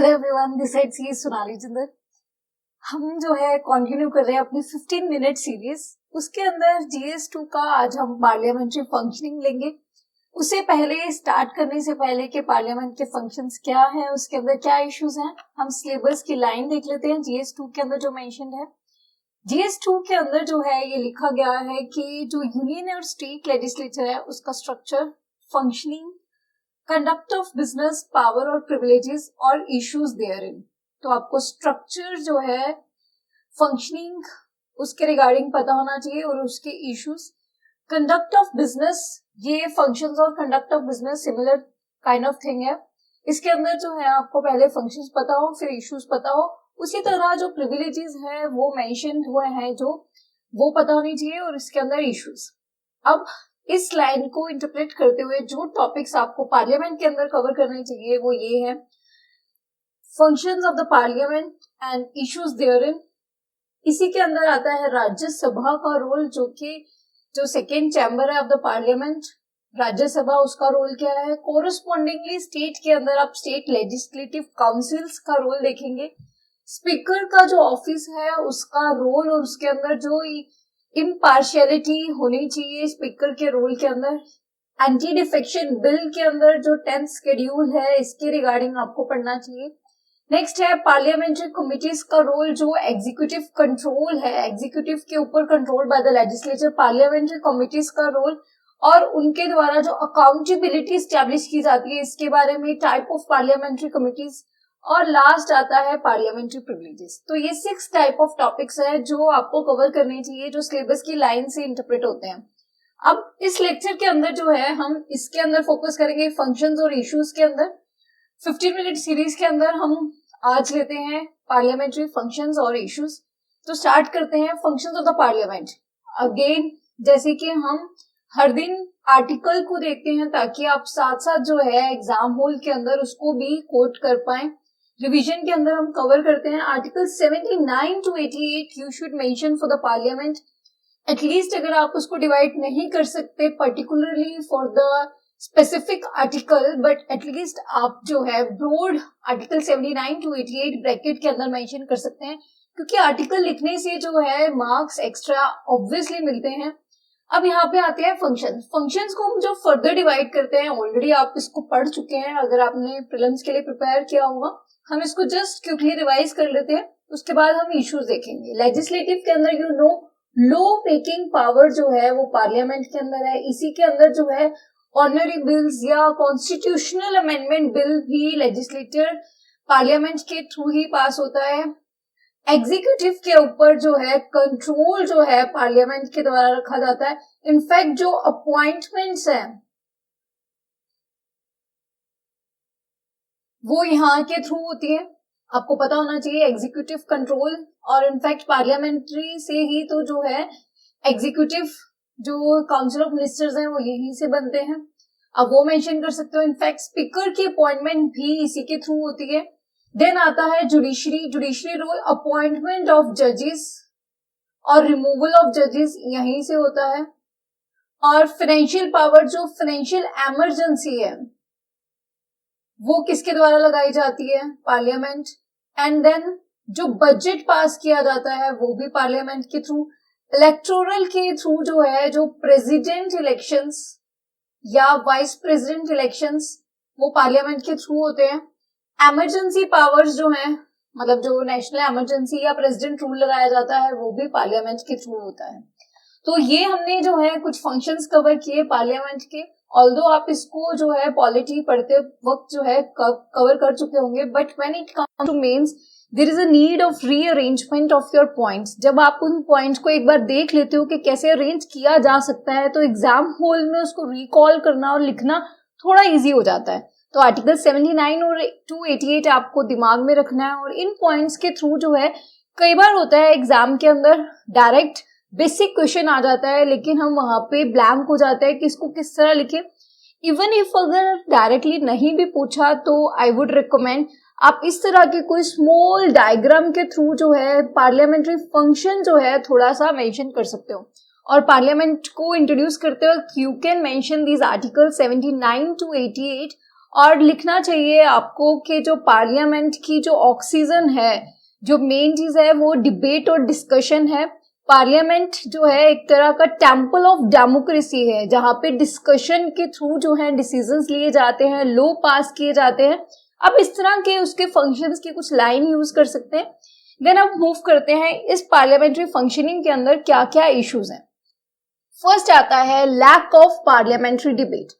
Hello everyone, this side सी सोनाली जिंदल। हम जो है कंटिन्यू कर रहे हैं अपनी 15 मिनट सीरीज। उसके अंदर GS2 का आज हम पार्लियामेंट्री फंक्शनिंग लेंगे। उससे पहले स्टार्ट करने से पहले कि पार्लियामेंट के फंक्शंस क्या है, उसके अंदर क्या इश्यूज हैं, हम सिलेबस की लाइन देख लेते हैं। GS2 के अंदर जो मेंशन्ड है, GS2 के अंदर जो है ये लिखा गया है कि जो यूनियन और स्टेट लेजिस्लेचर है उसका structure, functioning, conduct of business, power और प्रिविलेजेस और इश्यूज देयर इन। तो आपको स्ट्रक्चर जो है फंक्शनिंग उसके रिगार्डिंग पता होना चाहिए और उसके इश्यूज। कंडक्ट ऑफ बिजनेस, ये फंक्शंस और conduct of business similar kind of thing है। इसके अंदर जो है आपको पहले फंक्शंस पता हो फिर इश्यूज पता हो। उसी तरह जो प्रिविलेजेस है वो मेंशन हुए हैं जो वो पता होनी चाहिए और इसके अंदर इश्यूज। अब इस लाइन को इंटरप्रेट करते हुए जो टॉपिक्स आपको पार्लियामेंट के अंदर कवर करने चाहिए वो ये है, functions of the parliament and issues therein. इसी के अंदर आता है राज्यसभा का रोल, जो कि जो सेकेंड चैम्बर है ऑफ द पार्लियामेंट, राज्यसभा, उसका रोल क्या है। कोरस्पॉन्डिंगली स्टेट के अंदर आप स्टेट लेजिस्लेटिव काउंसिल्स का रोल देखेंगे। स्पीकर का जो ऑफिस है उसका रोल और उसके अंदर जो इम्पार्शियलिटी होनी चाहिए स्पीकर के रोल के अंदर। एंटी डिफेक्शन बिल के अंदर जो 10th शेड्यूल है इसके रिगार्डिंग आपको पढ़ना चाहिए। नेक्स्ट है पार्लियामेंट्री कमिटीज का रोल, जो एग्जीक्यूटिव कंट्रोल है, एग्जीक्यूटिव के ऊपर control by the legislature. Parliamentary committees का रोल और उनके द्वारा जो अकाउंटेबिलिटी स्टैब्लिश की जाती है इसके बारे में, टाइप ऑफ पार्लियामेंट्री कमिटीज, और लास्ट आता है पार्लियामेंट्री प्रिविलेजेस। तो ये 6 टाइप ऑफ टॉपिक्स है जो आपको कवर करने चाहिए, जो सिलेबस की लाइन से इंटरप्रेट होते हैं। अब इस लेक्चर के अंदर जो है हम इसके अंदर फोकस करेंगे फंक्शंस और इश्यूज के अंदर। 15 मिनट सीरीज के अंदर हम आज लेते हैं पार्लियामेंट्री फंक्शंस और इश्यूज। तो स्टार्ट करते हैं functions of the parliament. Again जैसे कि हम हर दिन आर्टिकल को देखते हैं ताकि आप साथ साथ जो है एग्जाम हॉल के अंदर उसको भी कोट कर पाए। रिवीजन के अंदर हम कवर करते हैं article 79 to 88 you should mention for the parliament. At least अगर आप उसको डिवाइड नहीं कर सकते particularly for the specific article, but at least आप जो है ब्रॉड आर्टिकल 79 to 88 ब्रैकेट के अंदर मेंशन कर सकते हैं, क्योंकि आर्टिकल लिखने से जो है मार्क्स एक्स्ट्रा ऑब्वियसली मिलते हैं। अब यहाँ पे आते हैं फंक्शंस। फंक्शंस को हम जो फर्दर डिवाइड करते हैं, ऑलरेडी आप इसको पढ़ चुके हैं अगर आपने प्रीलिम्स के लिए प्रिपेयर किया होगा। हम इसको जस्ट क्विकली रिवाइज कर लेते हैं, उसके बाद हम इश्यूज देखेंगे। लेजिस्लेटिव के अंदर लॉ मेकिंग पावर जो है वो पार्लियामेंट के अंदर है। इसी के अंदर जो है ऑर्डिनरी बिल्स या कॉन्स्टिट्यूशनल अमेंडमेंट बिल भी लेजिस्लेटर पार्लियामेंट के थ्रू ही पास होता है। एग्जीक्यूटिव के ऊपर जो है कंट्रोल जो है पार्लियामेंट के द्वारा रखा जाता है। इनफैक्ट जो अपॉइंटमेंट्स हैं वो यहाँ के थ्रू होती है, आपको पता होना चाहिए एग्जीक्यूटिव कंट्रोल। और इनफैक्ट पार्लियामेंट्री से ही तो जो है एग्जीक्यूटिव जो काउंसिल ऑफ मिनिस्टर्स हैं वो यहीं से बनते हैं, अब वो मेंशन कर सकते हो। इनफैक्ट स्पीकर की अपॉइंटमेंट भी इसी के थ्रू होती है। देन आता है judiciary. Judiciary role, appointment of जजेस और रिमूवल ऑफ जजेस यहीं से होता है। और फाइनेंशियल पावर, जो फाइनेंशियल इमरजेंसी है वो किसके द्वारा लगाई जाती है, पार्लियामेंट। एंड देन जो बजट पास किया जाता है वो भी पार्लियामेंट के थ्रू। इलेक्टोरल के थ्रू जो है जो प्रेसिडेंट इलेक्शंस या वाइस प्रेसिडेंट इलेक्शंस वो पार्लियामेंट के थ्रू होते हैं। इमरजेंसी पावर्स जो है, मतलब जो नेशनल इमरजेंसी या प्रेसिडेंट रूल लगाया जाता है वो भी पार्लियामेंट के थ्रू होता है। तो ये हमने जो है कुछ फंक्शंस कवर किए पार्लियामेंट के। ऑल्दो आप इसको जो है पॉलिटी पढ़ते वक्त जो है कवर कर चुके होंगे, but when it comes to mains there is a need of rearrangement of your points. जब आप उन पॉइंट्स को एक बार देख लेते हो कि कैसे अरेंज किया जा सकता है, तो एग्जाम हॉल में उसको रिकॉल करना और लिखना थोड़ा इजी हो जाता है। तो आर्टिकल 79 और 288 आपको दिमाग में रखना है। और इन पॉइंट्स के थ्रू जो है कई बार होता है एग्जाम के अंदर डायरेक्ट बेसिक क्वेश्चन आ जाता है, लेकिन हम वहां पे ब्लैंक हो जाते हैं कि इसको किस तरह लिखे। इवन इफ अगर डायरेक्टली नहीं भी पूछा तो आई वुड रिकमेंड आप इस तरह के कोई स्मॉल डायग्राम के थ्रू जो है पार्लियामेंट्री फंक्शन जो है थोड़ा सा मेंशन कर सकते हो। और पार्लियामेंट को इंट्रोड्यूस करते वक्त you can mention these article 79 to 88 और लिखना चाहिए आपको कि जो पार्लियामेंट की जो ऑक्सीजन है, जो मेन चीज है वो डिबेट और डिस्कशन है। पार्लियामेंट जो है एक तरह का टेम्पल ऑफ डेमोक्रेसी है, जहां पे डिस्कशन के थ्रू जो है डिसीजंस लिए जाते हैं, लॉ पास किए जाते हैं। अब इस तरह के उसके फंक्शंस की कुछ लाइन यूज कर सकते हैं। देन अब मूव करते हैं इस पार्लियामेंट्री फंक्शनिंग के अंदर क्या क्या इश्यूज हैं। फर्स्ट आता है lack of parliamentary debate.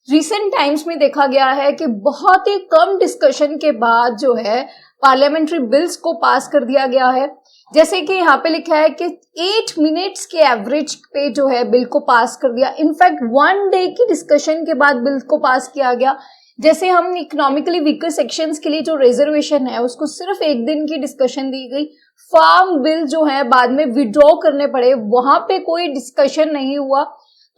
Recent times में देखा गया है कि बहुत ही कम डिस्कशन के बाद जो है पार्लियामेंट्री बिल्स को पास कर दिया गया है। जैसे कि यहाँ पे लिखा है कि 8 मिनट्स के एवरेज पे जो है बिल को पास कर दिया। इनफैक्ट 1 डे की डिस्कशन के बाद बिल को पास किया गया। जैसे हम इकोनॉमिकली वीकर सेक्शंस के लिए जो रिजर्वेशन है उसको सिर्फ 1 दिन की डिस्कशन दी गई। फार्म बिल जो है बाद में विड्रॉ करने पड़े, वहां पे कोई डिस्कशन नहीं हुआ।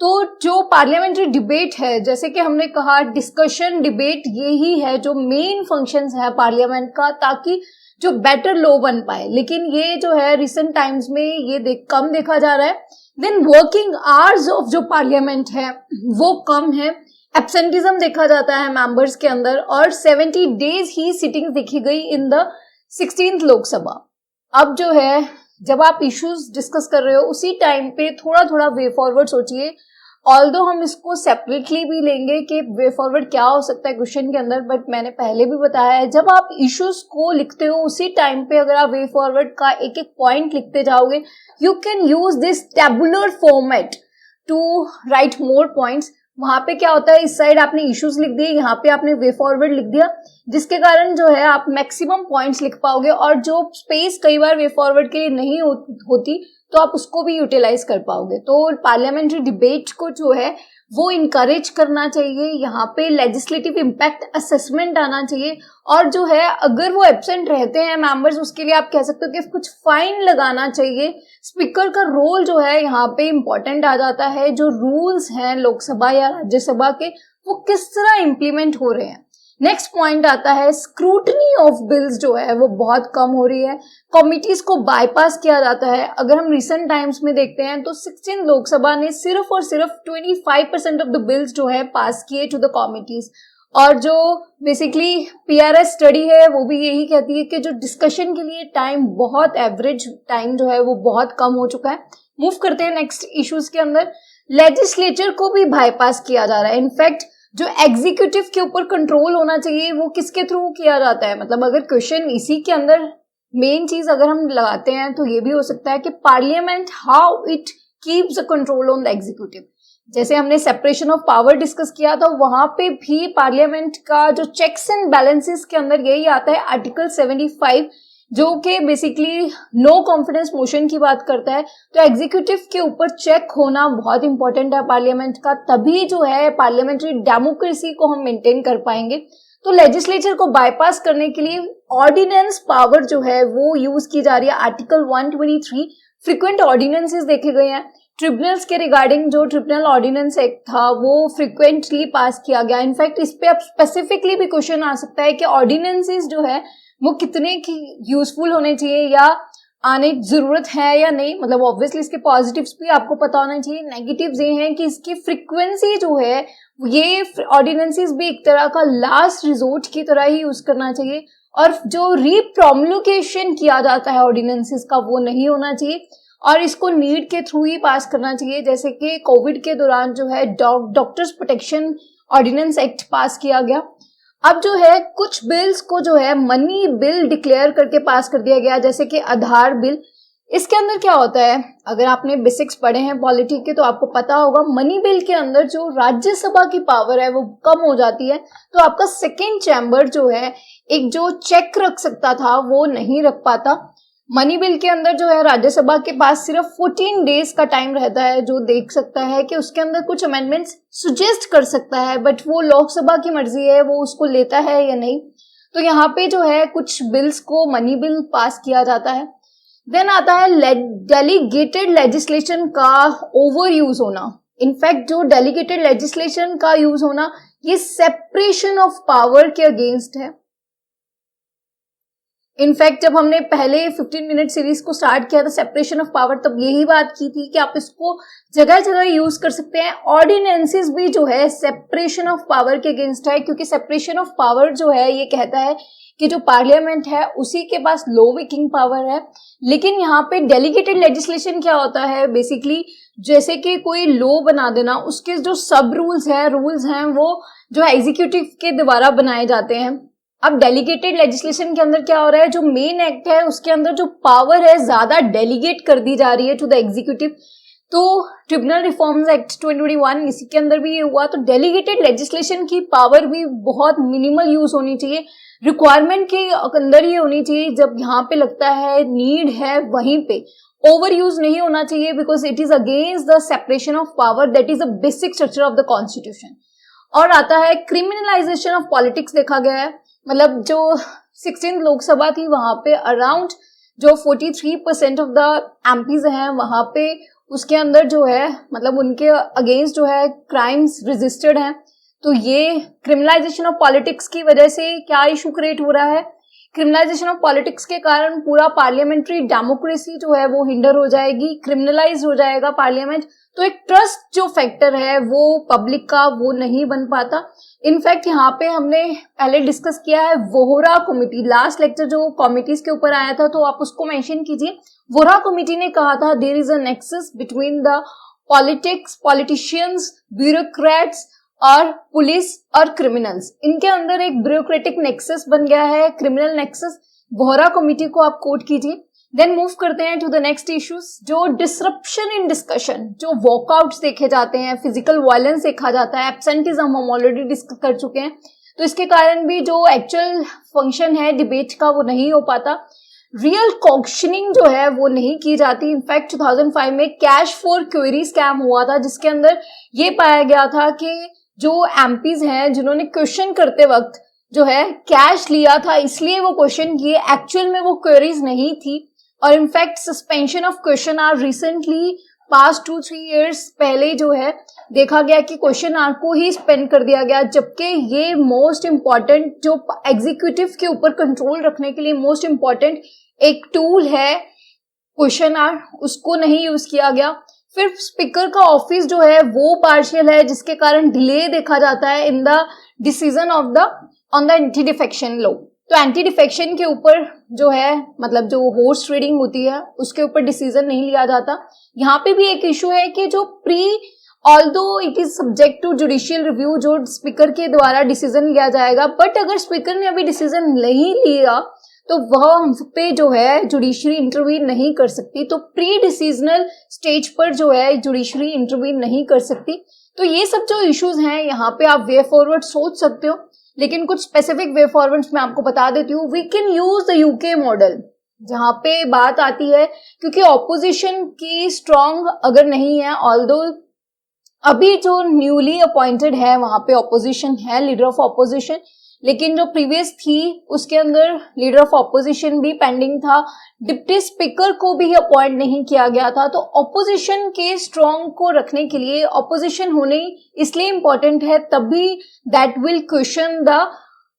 तो जो पार्लियामेंट्री डिबेट है, जैसे कि हमने कहा डिस्कशन डिबेट यही है जो मेन फंक्शंस है पार्लियामेंट का, ताकि जो बेटर लॉ बन पाए। लेकिन ये जो है रिसेंट टाइम्स में ये कम देखा जा रहा है। देन वर्किंग आवर्स ऑफ जो पार्लियामेंट है वो कम है। एब्सेंटिज्म देखा जाता है मेंबर्स के अंदर, और 70 डेज ही सिटिंग देखी गई इन द 16th लोकसभा। अब जो है जब आप इश्यूज डिस्कस कर रहे हो उसी टाइम पे थोड़ा थोड़ा वे फॉरवर्ड सोचिए। ऑल्दो हम इसको सेपरेटली भी लेंगे कि वे फॉरवर्ड क्या हो सकता है क्वेश्चन के अंदर, बट मैंने पहले भी बताया है जब आप इश्यूज को लिखते हो उसी टाइम पे अगर आप वे फॉरवर्ड का एक एक पॉइंट लिखते जाओगे, you can use this tabular format to write more points. वहां पे क्या होता है, इस साइड आपने इश्यूज लिख दिए, यहाँ पे आपने वे फॉरवर्ड लिख दिया, जिसके कारण जो है आप मैक्सिमम पॉइंट्स लिख पाओगे। और जो स्पेस कई बार वे फॉरवर्ड के लिए नहीं होती तो आप उसको भी यूटिलाइज कर पाओगे। तो पार्लियामेंट्री डिबेट को जो है वो इनकरेज करना चाहिए। यहाँ पे लेजिस्लेटिव इम्पैक्ट असेसमेंट आना चाहिए, और जो है अगर वो एब्सेंट रहते हैं मेंबर्स, उसके लिए आप कह सकते हो कि कुछ फाइन लगाना चाहिए। स्पीकर का रोल जो है यहाँ पे इम्पोर्टेंट आ जाता है। जो रूल्स हैं लोकसभा या राज्यसभा के वो किस तरह इम्प्लीमेंट हो रहे हैं। नेक्स्ट पॉइंट आता है स्क्रूटनी ऑफ बिल्स जो है वो बहुत कम हो रही है। कमिटीज को बाईपास किया जाता है। अगर हम रिसेंट टाइम्स में देखते हैं तो 16 लोकसभा ने सिर्फ और सिर्फ 25% ऑफ द बिल्स जो है पास किए टू द कमिटीज। और जो बेसिकली पीआरएस स्टडी है वो भी यही कहती है कि जो डिस्कशन के लिए टाइम, बहुत एवरेज टाइम जो है वो बहुत कम हो चुका है। मूव करते हैं नेक्स्ट इश्यूज के अंदर। लेजिस्लेचर को भी बाईपास किया जा रहा है। इनफैक्ट जो एग्जीक्यूटिव के ऊपर कंट्रोल होना चाहिए वो किसके थ्रू किया जाता है। मतलब अगर क्वेश्चन इसी के अंदर मेन चीज अगर हम लगाते हैं तो ये भी हो सकता है कि parliament how it keeps the control on the executive. जैसे हमने सेपरेशन ऑफ पावर डिस्कस किया था, वहां पे भी पार्लियामेंट का जो चेक्स एंड बैलेंसेस के अंदर यही आता है, आर्टिकल 75, जो कि बेसिकली नो कॉन्फिडेंस मोशन की बात करता है। तो एग्जीक्यूटिव के ऊपर चेक होना बहुत इंपॉर्टेंट है पार्लियामेंट का, तभी जो है पार्लियामेंट्री डेमोक्रेसी को हम मेंटेन कर पाएंगे। तो लेजिस्लेचर को बाईपास करने के लिए ऑर्डिनेंस पावर जो है वो यूज की जा रही है। आर्टिकल 123 फ्रीक्वेंट ऑर्डिनेंसेस देखे गए हैं। ट्रिब्यूनल्स के रिगार्डिंग जो ट्रिब्यूनल ऑर्डिनेंस एक्ट था वो फ्रीक्वेंटली पास किया गया। इनफैक्ट इस पे अब स्पेसिफिकली भी क्वेश्चन आ सकता है कि ऑर्डिनेंसेस जो है वो कितने की यूजफुल होने चाहिए या आने की जरूरत है या नहीं। मतलब ऑब्वियसली इसके पॉजिटिव्स भी आपको पता होना चाहिए, नेगेटिव्स ये हैं कि इसकी फ्रीक्वेंसी जो है ये ऑर्डिनेंसेस भी एक तरह का लास्ट रिजोर्ट की तरह ही यूज करना चाहिए, और जो रीप्रोमुलकेशन किया जाता है ऑर्डिनेंसेस का वो नहीं होना चाहिए, और इसको नीड के थ्रू ही पास करना चाहिए। जैसे कि कोविड के दौरान जो है doctors protection ordinance act pass किया गया। अब जो है कुछ बिल्स को जो है मनी बिल डिक्लेयर करके पास कर दिया गया, जैसे कि आधार बिल। इसके अंदर क्या होता है, अगर आपने बेसिक्स पढ़े हैं पॉलिटी के तो आपको पता होगा, मनी बिल के अंदर जो राज्यसभा की पावर है वो कम हो जाती है। तो आपका सेकेंड चैम्बर जो है एक जो चेक रख सकता था वो नहीं रख पाता। मनी बिल के अंदर जो है राज्यसभा के पास सिर्फ 14 डेज का टाइम रहता है, जो देख सकता है कि उसके अंदर कुछ अमेंडमेंट्स सुजेस्ट कर सकता है, बट वो लोकसभा की मर्जी है वो उसको लेता है या नहीं। तो यहाँ पे जो है कुछ बिल्स को मनी बिल पास किया जाता है। देन आता है डेलीगेटेड लेजिस्लेशन का ओवर यूज होना। इनफैक्ट जो डेलीगेटेड लेजिस्लेशन का यूज होना ये सेपरेशन ऑफ पावर के अगेंस्ट है। इनफैक्ट जब हमने पहले 15 मिनट सीरीज को स्टार्ट किया था सेपरेशन ऑफ पावर, तब यही बात की थी कि आप इसको जगह जगह यूज कर सकते हैं। ऑर्डिनेंसेस भी जो है सेपरेशन ऑफ पावर के अगेंस्ट है, क्योंकि सेपरेशन ऑफ पावर जो है ये कहता है कि जो पार्लियामेंट है उसी के पास लॉ मेकिंग पावर है। लेकिन यहाँ पे डेलीगेटेड लेजिस्लेशन क्या होता है, बेसिकली जैसे कि कोई लॉ बना देना, उसके जो सब रूल्स हैं वो जो एग्जीक्यूटिव के द्वारा बनाए जाते हैं। अब डेलीगेटेड लेजिस्लेशन के अंदर क्या हो रहा है, जो मेन एक्ट है उसके अंदर जो पावर है ज्यादा डेलीगेट कर दी जा रही है टू द एग्जीक्यूटिव। तो ट्रिब्यूनल रिफॉर्म्स एक्ट 2021 इसी के अंदर भी ये हुआ। तो डेलीगेटेड लेजिस्लेशन की पावर भी बहुत मिनिमल यूज होनी चाहिए, रिक्वायरमेंट के अंदर ही होनी चाहिए। जब यहाँ पे लगता है नीड है वहीं पे, ओवर यूज नहीं होना चाहिए, because it is against the separation of power, that is the basic structure of the constitution. और आता है क्रिमिनलाइजेशन ऑफ पॉलिटिक्स, देखा गया है मतलब जो 16th लोकसभा थी वहां पे अराउंड जो 43% ऑफ द एमपीज हैं वहां पे उसके अंदर जो है मतलब उनके अगेंस्ट जो है क्राइम्स रजिस्टर्ड हैं। तो ये क्रिमिनलाइजेशन ऑफ पॉलिटिक्स की वजह से क्या इशू क्रिएट हो रहा है, क्रिमिनलाइजेशन ऑफ पॉलिटिक्स के कारण पूरा पार्लियामेंट्री डेमोक्रेसी जो है वो हिंडर हो जाएगी, क्रिमिनलाइज हो जाएगा पार्लियामेंट। तो एक ट्रस्ट जो फैक्टर है वो पब्लिक का वो नहीं बन पाता। इनफैक्ट यहाँ पे हमने पहले डिस्कस किया है वोहरा कमेटी, लास्ट लेक्चर जो कमिटीज के ऊपर आया था, तो आप उसको मेंशन कीजिए। वोहरा कमेटी ने कहा था there is a nexus between the politics, politicians, bureaucrats और पुलिस और क्रिमिनल्स। इनके अंदर एक ब्यूरोक्रेटिक नेक्सस बन गया है, क्रिमिनल नेक्सस। वोहरा कमेटी को आप कोट कीजिए। देन मूव करते हैं टू द नेक्स्ट इश्यूज, जो डिसरप्शन इन डिस्कशन, जो वॉकआउट्स देखे जाते हैं, फिजिकल वायलेंस देखा जाता है, एब्सेंटिज्म हम ऑलरेडी डिस्कस कर चुके हैं। तो इसके कारण भी जो एक्चुअल फंक्शन है डिबेट का वो नहीं हो पाता, रियल क्वेश्चनिंग जो है वो नहीं की जाती। इनफैक्ट 2005 में कैश फॉर क्वेरी स्कैम हुआ था, जिसके अंदर ये पाया गया था कि जो एमपीज हैं जिन्होंने क्वेश्चन करते वक्त जो है कैश लिया था इसलिए वो क्वेश्चन किए, एक्चुअल में वो क्वेरीज नहीं थी। और in fact suspension of question are recently past 2-3 years पहले जो है देखा गया कि क्वेश्चन आर को ही स्पेंड कर दिया गया, जबकि ये मोस्ट इम्पॉर्टेंट जो एग्जीक्यूटिव के ऊपर कंट्रोल रखने के लिए मोस्ट इम्पॉर्टेंट एक टूल है क्वेश्चन आर, उसको नहीं यूज किया गया। फिर स्पीकर का ऑफिस जो है वो पार्शियल है, जिसके कारण डिले देखा जाता है in the decision of the on the anti defection law. तो एंटी डिफेक्शन के ऊपर जो है मतलब जो हॉर्स ट्रेडिंग होती है उसके ऊपर डिसीजन नहीं लिया जाता। यहाँ पे भी एक इशू है कि जो although it is subject to judicial review, जो स्पीकर के द्वारा डिसीजन लिया जाएगा, बट अगर स्पीकर ने अभी डिसीजन नहीं लिया तो वह हम पे जो है जुडिशरी इंटरवीन नहीं कर सकती। तो प्री डिसीजनल स्टेज पर जो है जुडिशरी इंटरवीन नहीं कर सकती। तो ये सब जो इश्यूज हैं यहाँ पे आप वे फॉरवर्ड सोच सकते हो, लेकिन कुछ स्पेसिफिक वे फॉरवर्ड्स मैं आपको बता देती हूँ। We can use the UK model, जहाँ पे बात आती है क्योंकि ऑपोजिशन की स्ट्रॉन्ग अगर नहीं है, ऑल्दो अभी जो न्यूली अपॉइंटेड है वहां पे ऑपोजिशन है, लीडर ऑफ ऑपोजिशन, लेकिन जो प्रीवियस थी उसके अंदर लीडर ऑफ ऑपोजिशन भी पेंडिंग था, डिप्टी स्पीकर को भी अपॉइंट नहीं किया गया था। तो ऑपोजिशन के स्ट्रॉन्ग को रखने के लिए ऑपोजिशन होने इसलिए इंपॉर्टेंट है, तभी that will question the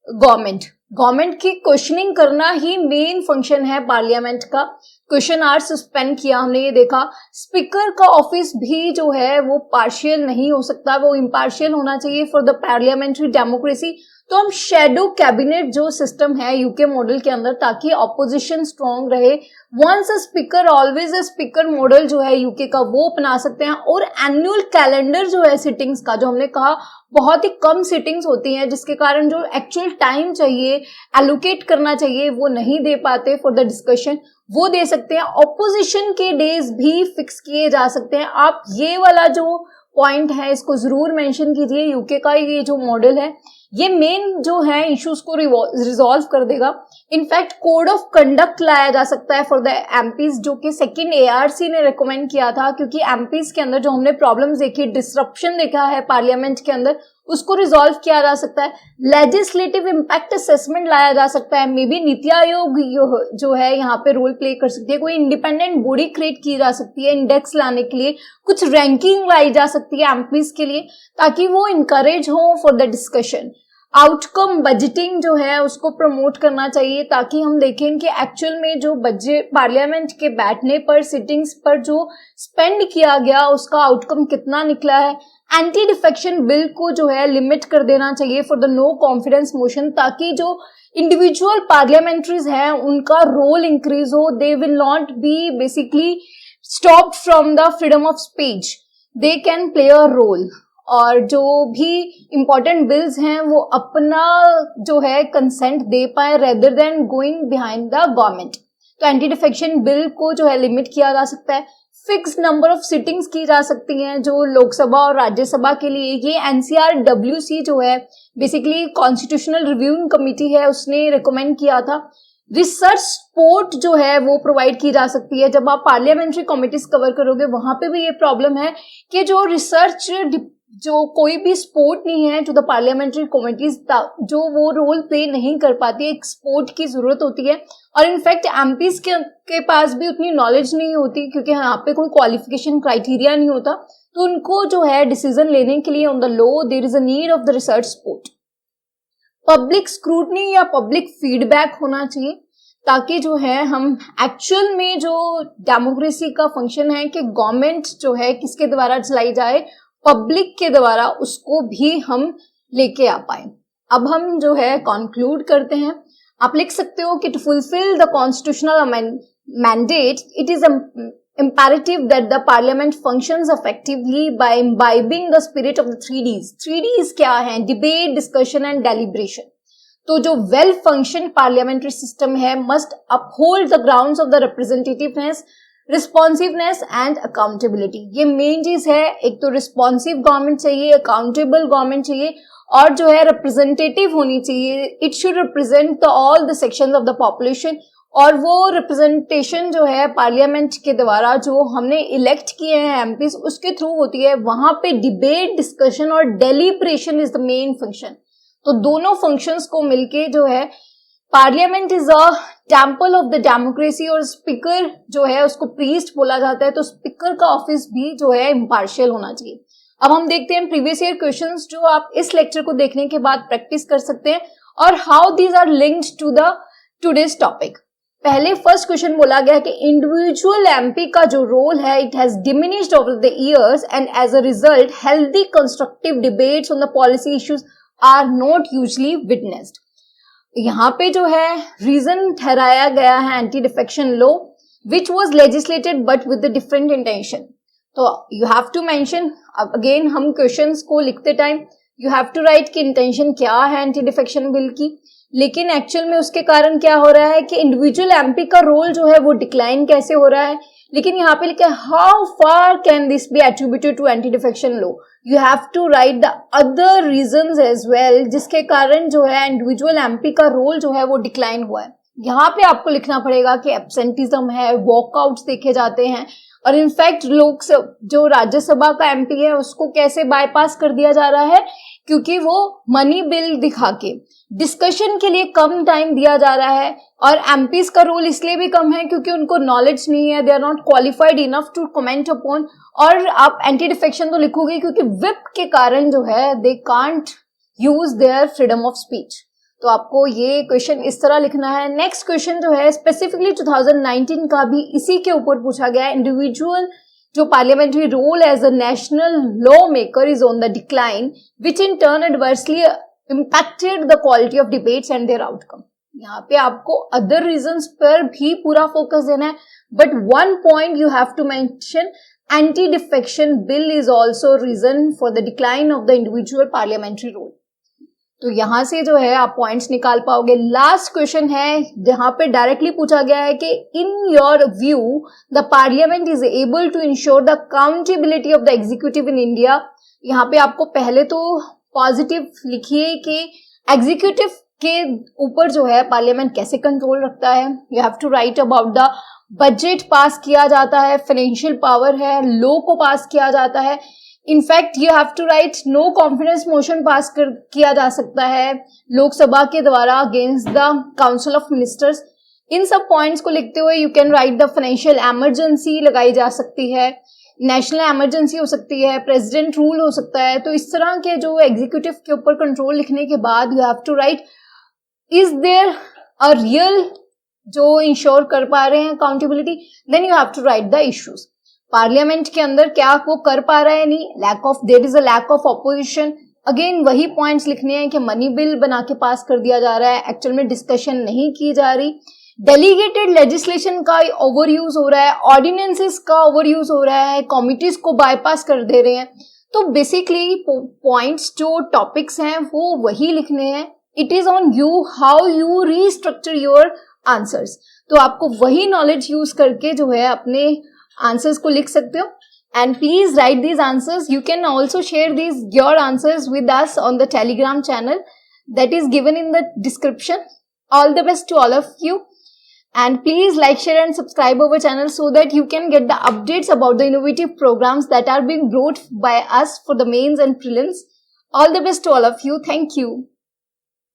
government की क्वेश्चनिंग करना ही मेन फंक्शन है पार्लियामेंट का। क्वेश्चन आवर सस्पेंड किया हमने, ये देखा। स्पीकर का ऑफिस भी जो है वो पार्शियल नहीं हो सकता, वो इम्पार्शियल होना चाहिए फॉर द पार्लियामेंट्री डेमोक्रेसी। तो हम शेडो कैबिनेट जो सिस्टम है यूके मॉडल के अंदर, ताकि ऑपोजिशन स्ट्रॉन्ग रहे, once a speaker always a speaker model जो है यूके का वो अपना सकते हैं। और एनुअल कैलेंडर जो है सिटिंग्स का, जो हमने कहा बहुत ही कम सिटिंग्स होती हैं, जिसके कारण जो एक्चुअल टाइम चाहिए एलोकेट करना चाहिए वो नहीं दे पाते फॉर द डिस्कशन, वो दे सकते हैं। ऑपोजिशन के डेज भी फिक्स किए जा सकते हैं। आप ये वाला जो पॉइंट है इसको जरूर मेंशन कीजिए। यूके का ये जो मॉडल है ये मेन जो है इश्यूज को रिजॉल्व कर देगा। इनफैक्ट कोड ऑफ कंडक्ट लाया जा सकता है फॉर द एमपीज, जो कि सेकंड एआरसी ने रिकमेंड किया था, क्योंकि एमपीज के अंदर जो हमने प्रॉब्लम्स देखी, डिसरप्शन देखा है पार्लियामेंट के अंदर, उसको रिजॉल्व किया जा सकता है। लेजिस्लेटिव इम्पैक्ट असेसमेंट लाया जा सकता है। मे बी नीति आयोग जो है यहाँ पे रोल प्ले कर सकती है। कोई इंडिपेंडेंट बॉडी क्रिएट की जा सकती है इंडेक्स लाने के लिए, कुछ रैंकिंग लाई जा सकती है एमपीज के लिए, ताकि वो इनकरेज हो for the discussion. Outcome budgeting जो है उसको प्रमोट करना चाहिए, ताकि हम देखें कि एक्चुअल में जो बजट पार्लियामेंट के बैठने पर, सिटिंग्स पर जो स्पेंड किया गया उसका आउटकम कितना निकला है। एंटी डिफेक्शन बिल को जो है लिमिट कर देना चाहिए for the no confidence motion, ताकि जो इंडिविजुअल पार्लियामेंट्रीज हैं उनका रोल इंक्रीज हो। They will not be basically stopped from the freedom of speech, they can play a role. और जो भी इम्पोर्टेंट बिल्स हैं वो अपना जो है कंसेंट दे पाए rather than going behind the government. तो एंटी डिफेक्शन बिल को जो है लिमिट किया जा सकता है। फिक्स नंबर ऑफ सिटिंग्स की जा सकती हैं जो लोकसभा और राज्यसभा के लिए। ये NCRWC जो है बेसिकली कॉन्स्टिट्यूशनल रिव्यूइंग कमेटी है, उसने रिकमेंड किया था। रिसर्च सपोर्ट जो है वो प्रोवाइड की जा सकती है। जब आप पार्लियामेंट्री कमिटीज कवर करोगे वहां पे भी ये प्रॉब्लम है कि जो रिसर्च जो कोई भी सपोर्ट नहीं है टू द पार्लियामेंट्री कमिटीज, जो वो रोल प्ले नहीं कर पाती, एक सपोर्ट की जरूरत होती है। और इनफैक्ट एमपीज के पास भी उतनी नॉलेज नहीं होती, क्योंकि यहाँ पे कोई क्वालिफिकेशन क्राइटेरिया नहीं होता, तो उनको जो है डिसीजन लेने के लिए on the law there is a need of the research support. Public scrutiny या पब्लिक फीडबैक होना चाहिए, ताकि जो है हम एक्चुअल में जो डेमोक्रेसी का फंक्शन है कि गवर्नमेंट जो है किसके द्वारा चलाई जाए, पब्लिक के द्वारा, उसको भी हम लेके आ पाए। अब हम जो है कंक्लूड करते हैं। आप लिख सकते हो कि to fulfil the constitutional mandate it is imperative that the parliament functions effectively by imbibing the spirit of the 3Ds. 3Ds क्या है? Debate, discussion and deliberation. तो जो वेल फंक्शन पार्लियामेंट्री सिस्टम है must uphold the grounds of the representativeness, responsiveness and accountability. ये main चीज है। एक तो रिस्पॉन्सिव गवर्नमेंट चाहिए, अकाउंटेबल गवर्नमेंट चाहिए, और जो है रिप्रेजेंटेटिव होनी चाहिए। It should represent all the sections of the population, और वो रिप्रेजेंटेशन जो है पार्लियामेंट के द्वारा जो हमने इलेक्ट किए हैं एमपीज, उसके थ्रू होती है। वहां पे डिबेट, डिस्कशन और deliberation is the main function. तो दोनों फंक्शंस को मिलके जो है parliament is a temple of the democracy, और स्पीकर जो है उसको प्रीस्ट बोला जाता है। तो स्पीकर का ऑफिस भी जो है इम्पार्शियल होना चाहिए। अब हम देखते हैं प्रीवियस ईयर क्वेश्चंस जो आप इस लेक्चर को देखने के बाद प्रैक्टिस कर सकते हैं, और how these are linked to the today's topic. पहले फर्स्ट क्वेश्चन बोला गया कि इंडिविजुअल एमपी का जो रोल है it has diminished over the years and as a result healthy constructive debates on the policy issues are not usually witnessed. यहाँ पे जो है रीजन ठहराया गया है anti defection law which was legislated but with the different intention. तो you have to mention, again हम questions को लिखते time you have to write कि इंटेंशन क्या है एंटी डिफेक्शन बिल की, लेकिन एक्चुअल में उसके कारण क्या हो रहा है कि इंडिविजुअल एमपी का रोल जो है वो डिक्लाइन कैसे हो रहा है। लेकिन यहाँ पे लिखा है how far can this be attributed to anti defection law. You have to write the other reasons as well जिसके कारण जो है इंडिविजुअल एमपी का रोल जो है वो डिक्लाइन हुआ है। यहाँ पे आपको लिखना पड़ेगा कि एब्सेंटिज्म है, वॉकआउट्स देखे जाते हैं, और इनफैक्ट लोग जो राज्यसभा का एमपी है उसको कैसे बाईपास कर दिया जा रहा है, क्योंकि वो मनी बिल दिखा के डिस्कशन के लिए कम टाइम दिया जा रहा है। और एमपीज का रोल इसलिए भी कम है क्योंकि उनको नॉलेज नहीं है, they are not qualified enough to comment upon. और आप एंटी डिफेक्शन तो लिखोगे क्योंकि विप के कारण जो है they can't use their freedom of speech. तो आपको ये क्वेश्चन इस तरह लिखना है। नेक्स्ट क्वेश्चन जो है स्पेसिफिकली 2019 का भी इसी के ऊपर पूछा गया है। इंडिविजुअल जो parliamentary role as a national law maker is on the decline which in turn adversely impacted the quality of debates and their outcome। यहाँ पे आपको other reasons पर भी पूरा focus देना है, but one point you have to mention, anti-defection bill is also reason for the decline of the individual parliamentary role। तो यहाँ से जो है आप पॉइंट्स निकाल पाओगे। लास्ट क्वेश्चन है जहाँ पे डायरेक्टली पूछा गया है कि in your view the parliament is able to ensure the accountability of the executive in India. यहाँ पे आपको पहले तो पॉजिटिव लिखिए कि एग्जीक्यूटिव के ऊपर जो है पार्लियामेंट कैसे कंट्रोल रखता है। You have to write about the budget pass किया जाता है, फाइनेंशियल पावर है, लॉ को पास किया जाता है। In fact you have to write no confidence motion pass किया जा सकता है लोकसभा के द्वारा against the council of ministers. इन सब पॉइंट्स को लिखते हुए you can write the financial emergency लगाई जा सकती है। नेशनल इमरजेंसी हो सकती है, प्रेसिडेंट रूल हो सकता है। तो इस तरह के जो एग्जीक्यूटिव के ऊपर कंट्रोल लिखने के बाद you have to write is there a real जो इंश्योर कर पा रहे हैं accountability, then you have to write the issues. Parliament के अंदर क्या वो कर पा रहा है, नहीं, there is a lack of opposition. Again वही पॉइंट्स लिखने हैं कि मनी बिल बना के पास कर दिया जा रहा है, एक्चुअल में डिस्कशन नहीं की जा रही, डेलीगेटेड लेजिस्लेशन का ओवर यूज हो रहा है, ऑर्डिनेंसेस का ओवर यूज हो रहा है, कमिटीज को बाईपास कर दे रहे हैं। तो बेसिकली पॉइंट्स जो टॉपिक्स हैं वो वही लिखने हैं। It is on you how you restructure your answers. तो आपको वही नॉलेज यूज करके जो है अपने आंसर्स को लिख सकते हो। And please write these answers. You can also share your answers with us on the Telegram channel that is given in the description. All the best to all of you. And please like, share and subscribe our channel so that you can get the updates about the innovative programs that are being brought by us for the mains and prelims. All the best to all of you. Thank you.